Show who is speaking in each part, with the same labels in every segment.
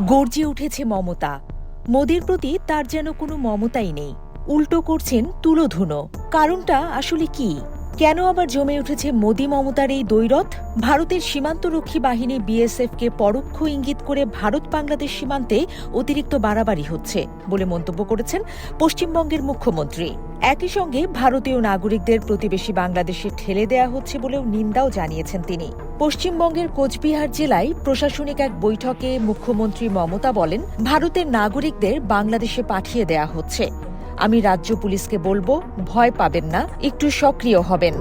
Speaker 1: গর্জে উঠেছে মমতা। মোদির প্রতি তার যেন কোনো মমতাই নেই, উল্টো করছেন তুলোধুনো। কারণটা আসলে কি? কেন আবার জমে উঠেছে মোদি মমতার এই দ্বৈরথ? ভারতের সীমান্তরক্ষী বাহিনী বিএসএফকে পরোক্ষ ইঙ্গিত করে ভারত বাংলাদেশ সীমান্তে অতিরিক্ত বাড়াবাড়ি হচ্ছে বলে মন্তব্য করেছেন পশ্চিমবঙ্গের মুখ্যমন্ত্রী। একই সঙ্গে ভারতীয় নাগরিকদের প্রতিবেশী বাংলাদেশে ঠেলে দেয়া হচ্ছে বলেও নিন্দাও জানিয়েছেন তিনি। পশ্চিমবঙ্গের কোচবিহার জেলায় প্রশাসনিক এক বৈঠকে মুখ্যমন্ত্রী মমতা বলেন, ভারতের নাগরিকদের বাংলাদেশে পাঠিয়ে দেয়া হচ্ছে। আমি রাজ্য পুলিশকে বলবো, ভয় পাবেন না, একটু সক্রিয় হবেন।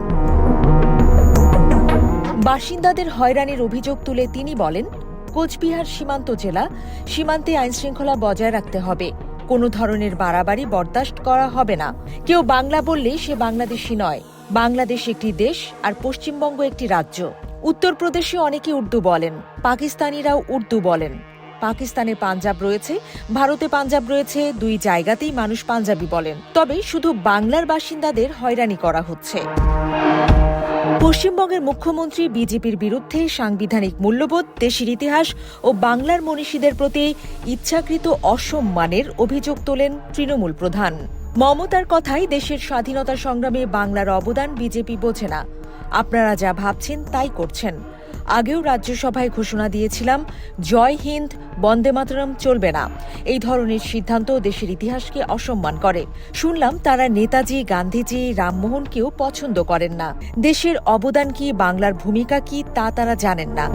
Speaker 1: বাসিন্দাদের হয়রানির অভিযোগ তুলে তিনি বলেন, কোচবিহার সীমান্ত জেলা, সীমান্তে আইনশৃঙ্খলা বজায় রাখতে হবে। কোনো ধরনের বাড়াবাড়ি বরদাস্ত করা হবে না। কেউ বাংলা বললে সে বাংলাদেশি নয়। বাংলাদেশ একটি দেশ আর পশ্চিমবঙ্গ একটি রাজ্য। উত্তরপ্রদেশে অনেকে উর্দু বলেন, পাকিস্তানিরাও উর্দু বলেন। পাকিস্তানে পাঞ্জাব রয়েছে, ভারতে পাঞ্জাব রয়েছে, দুই জায়গাতেই মানুষ পাঞ্জাবি বলেন। তবে শুধু বাংলার বাসিন্দাদের হয়রানি করা হচ্ছে। পশ্চিমবঙ্গের মুখ্যমন্ত্রী বিজেপির বিরুদ্ধে সাংবিধানিক মূল্যবোধ, দেশের ইতিহাস ও বাংলার মনীষীদের প্রতি ইচ্ছাকৃত অসম্মানের অভিযোগ তোলেন তৃণমূল প্রধান। মমতার কথায় দেশের স্বাধীনতা সংগ্রামে বাংলার অবদান বিজেপি বোঝে না। আপনারা যা ভাবছেন তাই করছেন। আগেও রাজ্যসভায় ঘোষণা দিয়েছিলাম, জয় হিন্দ, বন্দে মাতরম চলবে না। এই ধরনের সিদ্ধান্ত দেশের ইতিহাসকে অসম্মান করে। শুনলাম তারা নেতাজি, গান্ধীজি, রামমোহনকেও পছন্দ করেন না। দেশের অবদান কি, বাংলার ভূমিকা কি তা তারা জানেন না।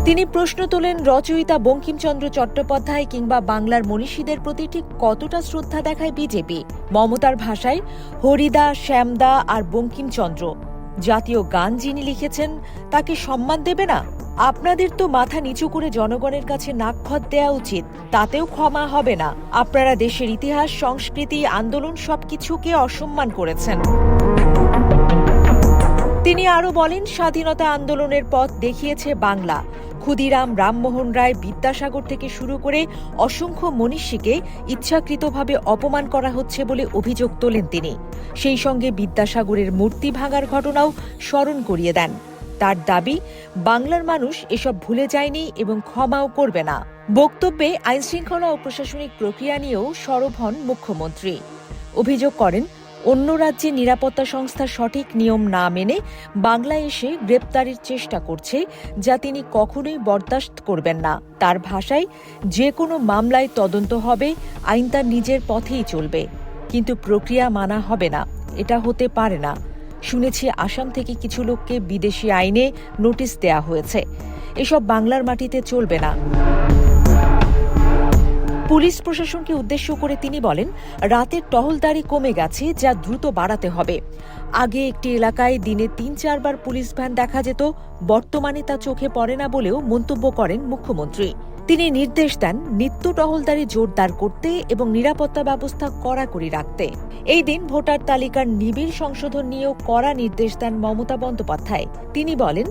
Speaker 1: তিনি প্রশ্ন তোলেন, রচয়িতা বঙ্কিমচন্দ্র চট্টোপাধ্যায় কিংবা বাংলার মনীষীদের প্রতি ঠিক কতটা শ্রদ্ধা দেখায় বিজেপি? মমতার ভাষায়, হরিদা, শ্যামদা আর বঙ্কিমচন্দ্র জাতীয় গান যিনি লিখেছেন তাকে সম্মান দেবে না? আপনাদের তো মাথা নিচু করে জনগণের কাছে নাকখত দেওয়া উচিত। তাতেও ক্ষমা হবে না। আপনারা দেশের ইতিহাস, সংস্কৃতি, আন্দোলন সবকিছুকে অসম্মান করেছেন। তিনি আরও বলেন, স্বাধীনতা আন্দোলনের পথ দেখিয়েছে বাংলা। ক্ষুদিরাম, রামমোহন রায়, বিদ্যাসাগর থেকে শুরু করে অসংখ্য মনীষীকে ইচ্ছাকৃতভাবে অপমান করা হচ্ছে বলে অভিযোগ তোলেন তিনি। সেই সঙ্গে বিদ্যাসাগরের মূর্তি ভাঙার ঘটনাও স্মরণ করিয়ে দেন। তার দাবি, বাংলার মানুষ এসব ভুলে যায়নি এবং ক্ষমাও করবে না। বক্তব্যে আইনশৃঙ্খলা ও প্রশাসনিক প্রক্রিয়া নিয়েও সরব হন মুখ্যমন্ত্রী। অভিযোগ করেন, অন্য রাজ্যে নিরাপত্তা সংস্থা সঠিক নিয়ম না মেনে বাংলায় এসে গ্রেপ্তারের চেষ্টা করছে, যা তিনি কখনোই বরদাস্ত করবেন না। তার ভাষায়, যে কোনো মামলায় তদন্ত হবে, আইন তার নিজের পথেই চলবে, কিন্তু প্রক্রিয়া মানা হবে না। এটা হতে পারে না। শুনেছি আসাম থেকে কিছু লোককে বিদেশি আইনে নোটিশ দেয়া হয়েছে। এসব বাংলার মাটিতে চলবে না। পুলিশ প্রশাসনকে উদ্দেশ্য করে তিনি বলেন, রাতের টহলদারি কমে গেছে, যা দ্রুত বাড়াতে হবে। আগে একটি এলাকায় দিনে ৩-৪ বার পুলিশ ভ্যান দেখা যেত, বর্তমানে তা চোখে পড়ে না বলেও মন্তব্য করেন মুখ্যমন্ত্রী। তিনি নির্দেশ দেন নিত্য টহলদারি জোরদার করতে এবং নিরাপত্তা ব্যবস্থা কড়াকড়ি রাখতে। এই দিন ভোটার তালিকার নিবিড় সংশোধন নিয়েও কড়া নির্দেশ দেন মমতা বন্দ্যোপাধ্যায়। তিনি বলেন,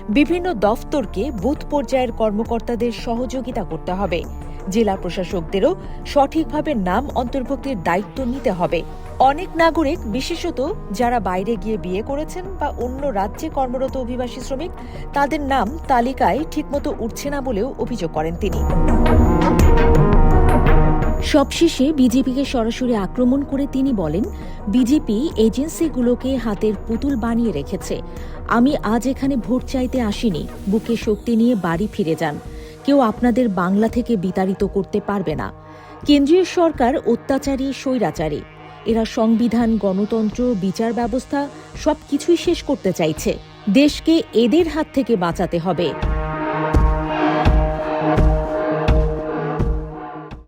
Speaker 1: বিভিন্ন দফতরকে বুথ পর্যায়ের কর্মকর্তাদের সহযোগিতা করতে হবে। জেলা প্রশাসকদেরও সঠিকভাবে নাম অন্তর্ভুক্তির দায়িত্ব নিতে হবে। অনেক নাগরিক, বিশেষত যারা বাইরে গিয়ে বিয়ে করেছেন বা অন্য রাজ্যে কর্মরত অভিবাসী শ্রমিক, তাদের নাম তালিকায় ঠিকমতো উঠছে না বলেও অভিযোগ করেন তিনি। সবশেষে বিজেপিকে সরাসরি আক্রমণ করে তিনি বলেন, বিজেপি এজেন্সিগুলোকে হাতের পুতুল বানিয়ে রেখেছে। আমি আজ এখানে ভোট চাইতে আসিনি। বুকে শক্তি নিয়ে বাড়ি ফিরে যান। কেউ আপনাদের বাংলা থেকে বিতাড়িত করতে পারবে না। কেন্দ্রীয় সরকার অত্যাচারী, স্বৈরাচারী। এরা সংবিধান, গণতন্ত্র, বিচার ব্যবস্থা সবকিছুই শেষ করতে চাইছে। দেশকে এদের হাত থেকে বাঁচাতে হবে।